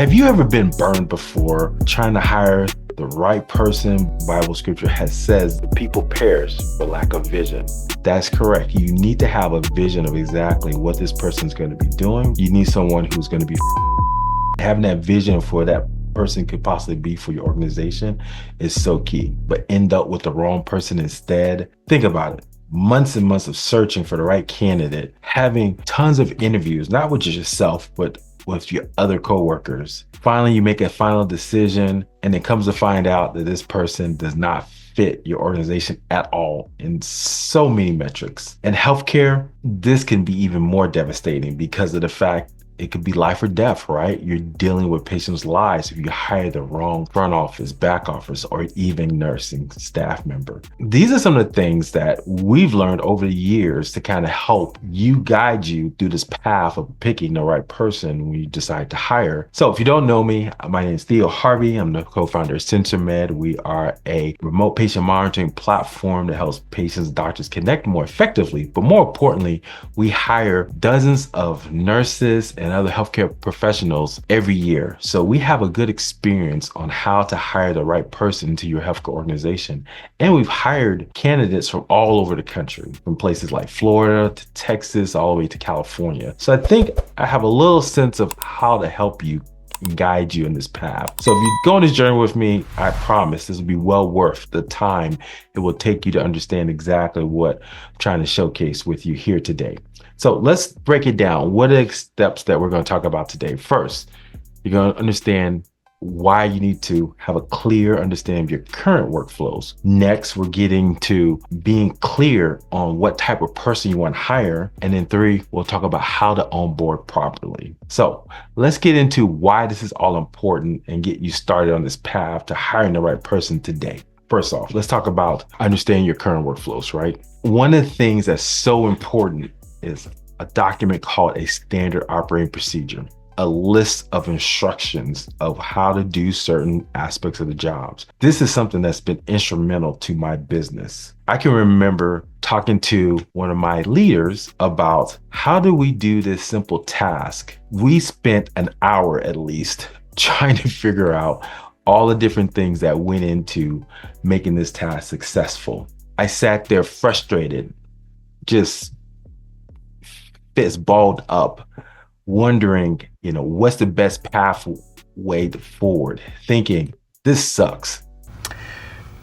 Have you ever been burned before trying to hire the right person? Bible scripture says people perish for lack of vision. That's correct. You need to have a vision of exactly what this person's going to be doing. You need someone who's going to be having that vision for that person could possibly be for your organization is so key. But end up with the wrong person instead. Think about it. Months and months of searching for the right candidate, having tons of interviews, not with just yourself, but with your other coworkers. Finally, you make a final decision, and it comes to find out that this person does not fit your organization at all in so many metrics. In healthcare, this can be even more devastating because of the fact it could be life or death, right? You're dealing with patients' lives if you hire the wrong front office, back office, or even nursing staff member. These are some of the things that we've learned over the years to kind of help you guide you through this path of picking the right person when you decide to hire. So if you don't know me, my name is Theo Harvey. I'm the co-founder of SensorMed. We are a remote patient monitoring platform that helps patients and doctors connect more effectively. But more importantly, we hire dozens of nurses and other healthcare professionals every year. So we have a good experience on how to hire the right person to your healthcare organization. And we've hired candidates from all over the country, from places like Florida to Texas, all the way to California. So I think I have a little sense of how to help you and guide you in this path. So if you go on this journey with me, I promise this will be well worth the time it will take you to understand exactly what I'm trying to showcase with you here today. So let's break it down. What are the steps that we're going to talk about today? First, you're going to understand why you need to have a clear understanding of your current workflows. Next, we're getting to being clear on what type of person you want to hire. And then 3, we'll talk about how to onboard properly. So let's get into why this is all important and get you started on this path to hiring the right person today. First off, let's talk about understanding your current workflows, right? One of the things that's so important is a document called a standard operating procedure, a list of instructions of how to do certain aspects of the jobs. This is something that's been instrumental to my business. I can remember talking to one of my leaders about how do we do this simple task. We spent an hour at least trying to figure out all the different things that went into making this task successful. I sat there frustrated, just fist balled up, wondering, what's the best pathway forward, thinking, this sucks.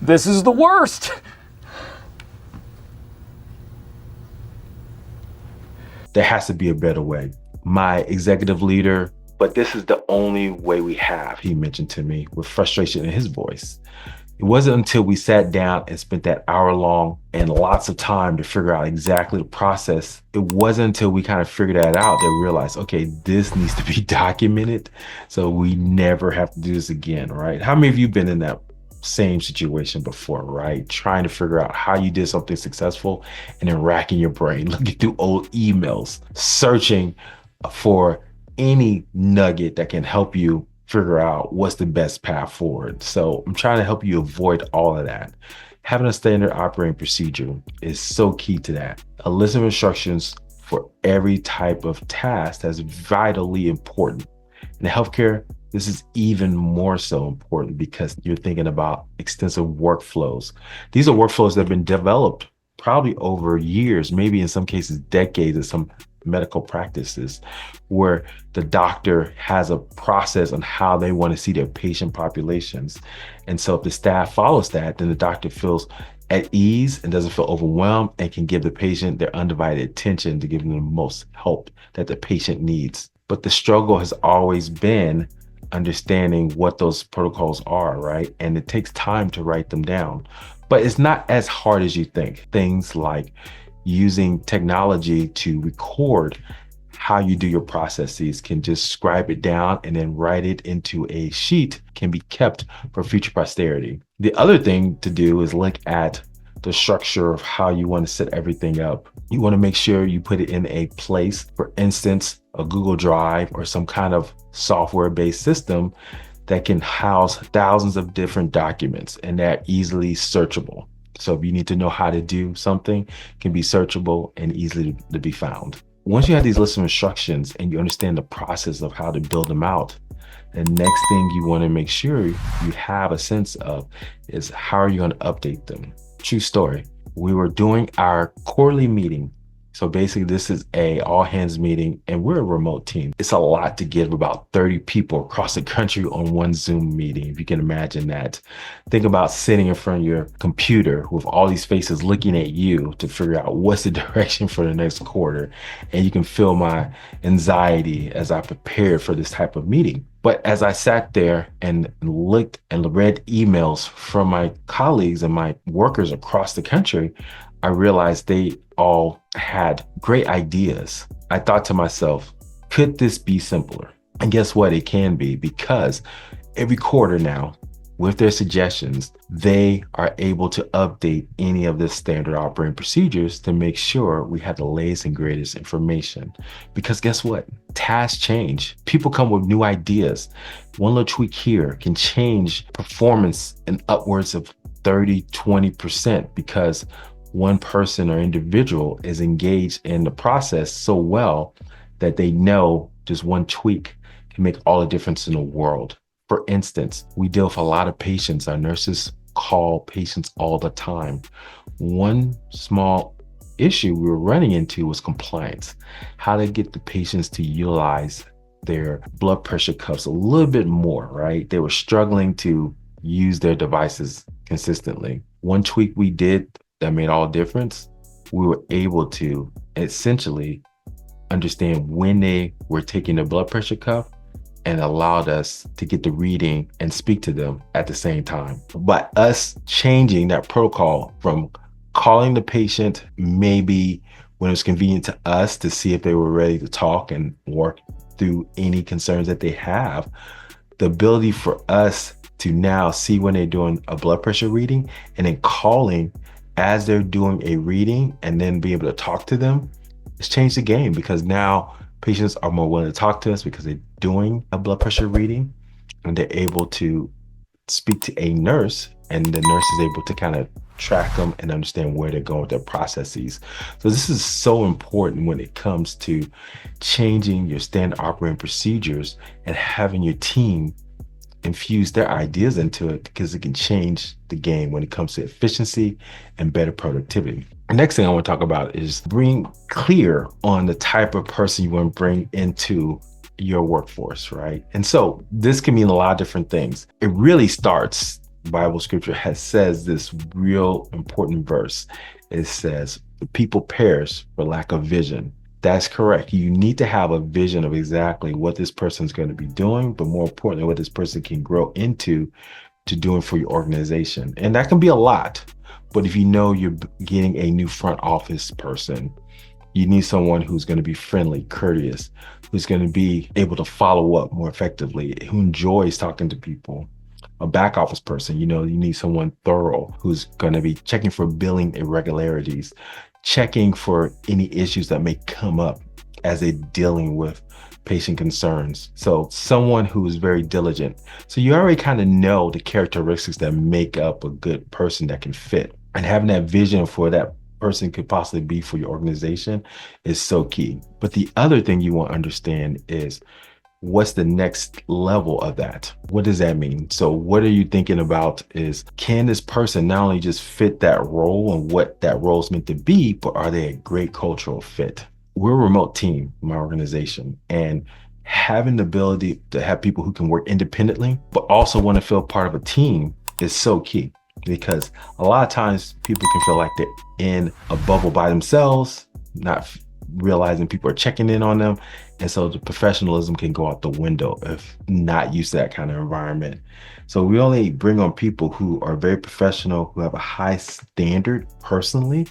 This is the worst. There has to be a better way. My executive leader, but this is the only way we have, he mentioned to me with frustration in his voice. It wasn't until we sat down and spent that hour long and lots of time to figure out exactly the process. It wasn't until we kind of figured that out that we realized, okay, this needs to be documented so we never have to do this again, right? How many of you been in that same situation before, right? Trying to figure out how you did something successful and then racking your brain, looking through old emails, searching for any nugget that can help you figure out what's the best path forward. So I'm trying to help you avoid all of that. Having a standard operating procedure is so key to that. A list of instructions for every type of task that's vitally important. In healthcare, this is even more so important because you're thinking about extensive workflows. These are workflows that have been developed probably over years, maybe in some cases decades, in some medical practices, where the doctor has a process on how they want to see their patient populations. And so if the staff follows that, then the doctor feels at ease and doesn't feel overwhelmed and can give the patient their undivided attention to give them the most help that the patient needs. But the struggle has always been understanding what those protocols are, right? And it takes time to write them down, but it's not as hard as you think. Things like using technology to record how you do your processes, can just scribe it down and then write it into a sheet, can be kept for future posterity. The other thing to do is look at the structure of how you want to set everything up. You want to make sure you put it in a place, for instance, a Google Drive or some kind of software-based system that can house thousands of different documents and they're easily searchable. So if you need to know how to do something, it can be searchable and easily to be found. Once you have these lists of instructions and you understand the process of how to build them out, The next thing you want to make sure you have a sense of is how are you going to update them? True story. We were doing our quarterly meeting. So basically this is a all hands meeting and we're a remote team. It's a lot to give about 30 people across the country on one Zoom meeting, if you can imagine that. Think about sitting in front of your computer with all these faces looking at you to figure out what's the direction for the next quarter. And you can feel my anxiety as I prepared for this type of meeting. But as I sat there and looked and read emails from my colleagues and my workers across the country, I realized they all had great ideas. I thought to myself, could this be simpler? And guess what? It can be, because every quarter now, with their suggestions, they are able to update any of the standard operating procedures to make sure we have the latest and greatest information. Because guess what? Tasks change. People come with new ideas. One little tweak here can change performance in upwards of 30, 20% because one person or individual is engaged in the process so well that they know just one tweak can make all the difference in the world. For instance, we deal with a lot of patients. Our nurses call patients all the time. One small issue we were running into was compliance, how to get the patients to utilize their blood pressure cuffs a little bit more, right? They were struggling to use their devices consistently. One tweak we did that made all difference, we were able to essentially understand when they were taking their blood pressure cuff and allowed us to get the reading and speak to them at the same time. But us changing that protocol from calling the patient maybe when it was convenient to us to see if they were ready to talk and work through any concerns that they have, the ability for us to now see when they're doing a blood pressure reading and then calling as they're doing a reading and then be able to talk to them, it's changed the game, because now patients are more willing to talk to us because they're doing a blood pressure reading and they're able to speak to a nurse, and the nurse is able to kind of track them and understand where they're going with their processes. So this is so important when it comes to changing your standard operating procedures and having your team infuse their ideas into it, because it can change the game when it comes to efficiency and better productivity. The next thing I want to talk about is being clear on the type of person you want to bring into your workforce, right? And so this can mean a lot of different things. It really starts, Bible scripture says this real important verse. It says, the people perish for lack of vision. That's correct. You need to have a vision of exactly what this person's going to be doing, but more importantly, what this person can grow into to doing for your organization. And that can be a lot. But if you know you're getting a new front office person, you need someone who's going to be friendly, courteous, who's going to be able to follow up more effectively, who enjoys talking to people. A back office person, you need someone thorough who's going to be checking for billing irregularities, checking for any issues that may come up as they're dealing with patient concerns. So someone who is very diligent. So you already kind of know the characteristics that make up a good person that can fit. And having that vision for that person could possibly be for your organization is so key. But the other thing you want to understand is, what's the next level of that? What does that mean? So what are you thinking about is, can this person not only just fit that role and what that role is meant to be, but are they a great cultural fit? We're a remote team, my organization, and having the ability to have people who can work independently, but also want to feel part of a team is so key, because a lot of times people can feel like they're in a bubble by themselves, not realizing people are checking in on them. And so the professionalism can go out the window if not used to that kind of environment. So we only bring on people who are very professional, who have a high standard personally.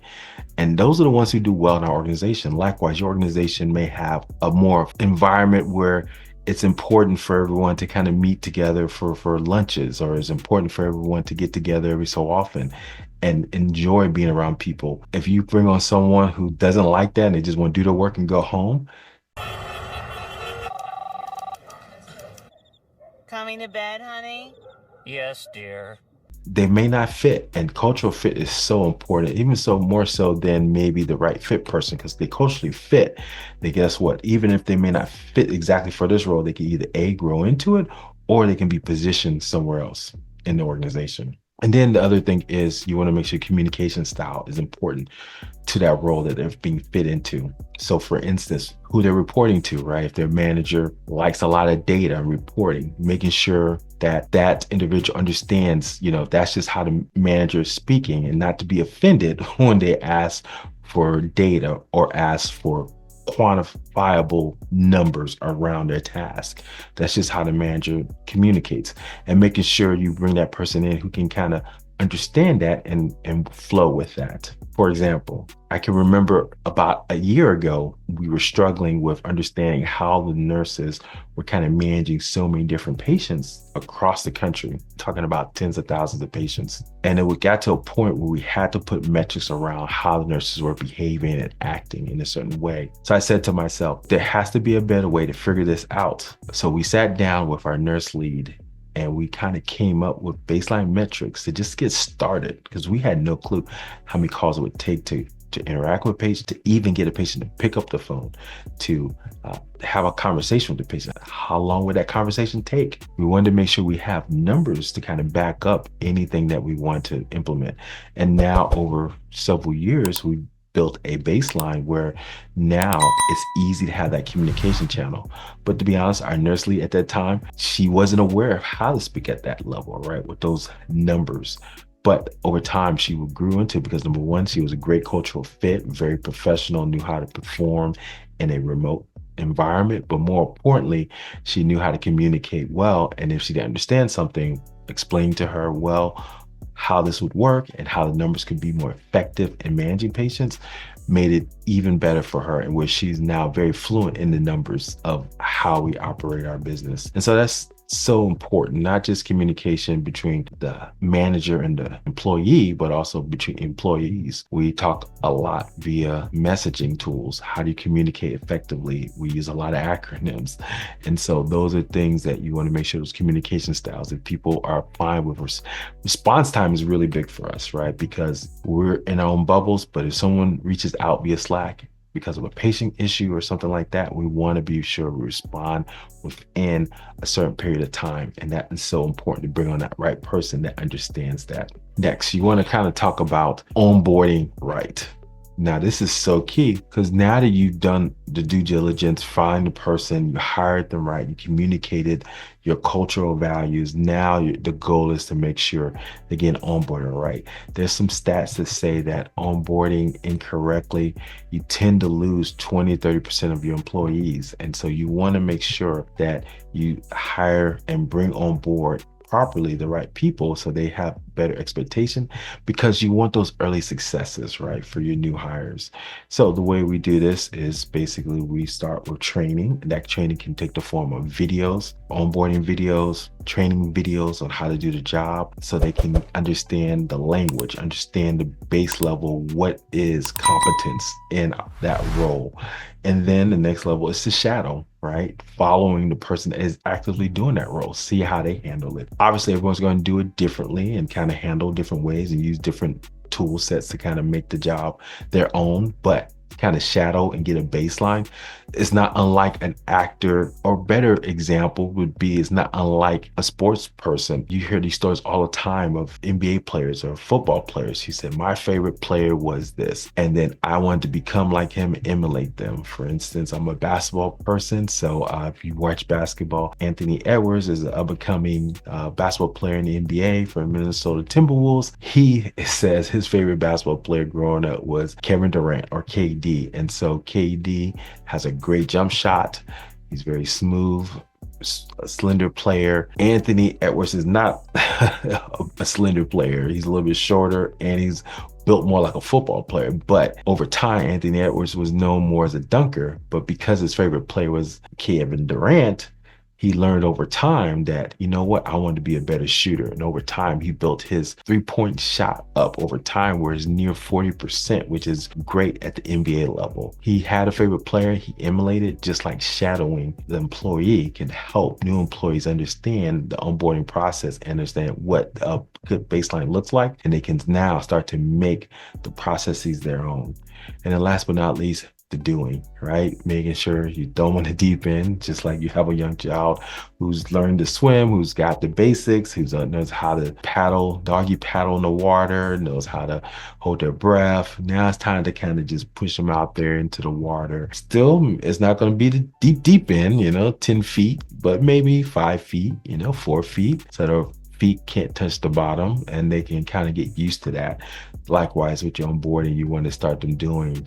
And those are the ones who do well in our organization. Likewise, your organization may have a more environment where it's important for everyone to kind of meet together for lunches, or it's important for everyone to get together every so often and enjoy being around people. If you bring on someone who doesn't like that and they just want to do their work and go home. Coming to bed, honey? Yes, dear. They may not fit, and cultural fit is so important, even so more so than maybe the right fit person, because they culturally fit. Then guess what? Even if they may not fit exactly for this role, they can either A, grow into it, or they can be positioned somewhere else in the organization. And then the other thing is you want to make sure communication style is important to that role that they're being fit into. So for instance, who they're reporting to, right? If their manager likes a lot of data and reporting, making sure that that individual understands, that's just how the manager is speaking, and not to be offended when they ask for data or ask for quantifiable numbers around their task. That's just how the manager communicates, and making sure you bring that person in who can kind of understand that and flow with that. For example, I can remember about a year ago, we were struggling with understanding how the nurses were kind of managing so many different patients across the country, talking about tens of thousands of patients. And it got to a point where we had to put metrics around how the nurses were behaving and acting in a certain way. So I said to myself, there has to be a better way to figure this out. So we sat down with our nurse lead and we kind of came up with baseline metrics to just get started, because we had no clue how many calls it would take to interact with a patient, to even get a patient to pick up the phone, to have a conversation with the patient. How long would that conversation take? We wanted to make sure we have numbers to kind of back up anything that we want to implement. And now over several years, we built a baseline where now it's easy to have that communication channel. But to be honest, our nurse lead at that time, she wasn't aware of how to speak at that level, right, with those numbers. But over time, she grew into it because number one, she was a great cultural fit, very professional, knew how to perform in a remote environment. But more importantly, she knew how to communicate well. And if she didn't understand something, explain to her well how this would work and how the numbers could be more effective in managing patients, made it even better for her, and where she's now very fluent in the numbers of how we operate our business. And so that's so important, not just communication between the manager and the employee, but also between employees. We talk a lot via messaging tools. How do you communicate effectively? We use a lot of acronyms. And so those are things that you want to make sure those communication styles, that people are fine with. Response time is really big for us, right? Because we're in our own bubbles, but if someone reaches out via Slack because of a patient issue or something like that, we want to be sure we respond within a certain period of time. And that is so important, to bring on that right person that understands that. Next, you want to kind of talk about onboarding right. Now, this is so key, because now that you've done the due diligence, find the person, you hired them right, you communicated your cultural values. Now the goal is to make sure they get onboarded right. There's some stats that say that onboarding incorrectly, you tend to lose 20-30% of your employees. And so you want to make sure that you hire and bring on board properly the right people so they have better expectation, because you want those early successes, right, for your new hires. So the way we do this is basically we start with training. That training can take the form of videos, onboarding videos, training videos on how to do the job, so they can understand the language, understand the base level, what is competence in that role. And then the next level is to shadow, right? Following the person that is actively doing that role, see how they handle it. Obviously, everyone's going to do it differently and kind of handle different ways and use different tool sets to kind of make the job their own, but kind of shadow and get a baseline. It's not unlike an actor, or better example would be, it's not unlike a sports person. You hear these stories all the time of NBA players or football players. He said, my favorite player was this, and then I wanted to become like him and emulate them. For instance, I'm a basketball person, so if you watch basketball, Anthony Edwards is an up-and-coming basketball player in the NBA for Minnesota Timberwolves. He says his favorite basketball player growing up was Kevin Durant, or KD. And so KD has a great jump shot. He's very smooth, a slender player. Anthony Edwards is not a slender player. He's a little bit shorter, and he's built more like a football player. But over time, Anthony Edwards was known more as a dunker. But because his favorite player was Kevin Durant, he learned over time that, you know what, I wanted to be a better shooter. And over time, he built his three-point shot up over time, where it's near 40%, which is great at the NBA level. He had a favorite player he emulated, just like shadowing the employee can help new employees understand the onboarding process, and understand what a good baseline looks like. And they can now start to make the processes their own. And then last but not least, the doing, right? Making sure you throw them in the deep end, just like you have a young child who's learned to swim, who's got the basics, who knows how to paddle, doggy paddle in the water, knows how to hold their breath. Now it's time to kind of just push them out there into the water. Still, it's not going to be the deep end, 10 feet, but maybe 5 feet, 4 feet. So their feet can't touch the bottom and they can kind of get used to that. Likewise, with your onboarding, you want to start them doing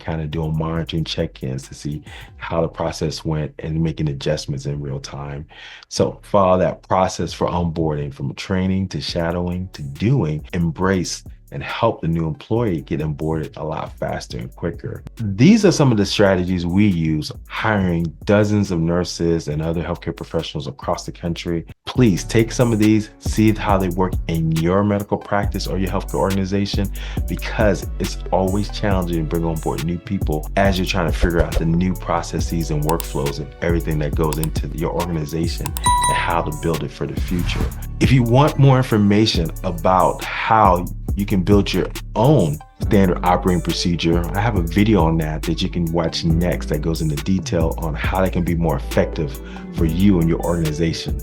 monitoring check-ins to see how the process went and making adjustments in real time. So follow that process for onboarding, from training to shadowing to doing. Embrace and help the new employee get onboarded a lot faster and quicker. These are some of the strategies we use hiring dozens of nurses and other healthcare professionals across the country. Please take some of these, see how they work in your medical practice or your healthcare organization, because it's always challenging to bring on board new people as you're trying to figure out the new processes and workflows and everything that goes into your organization and how to build it for the future. If you want more information about how you can build your own standard operating procedure, I have a video on that you can watch next that goes into detail on how they can be more effective for you and your organization.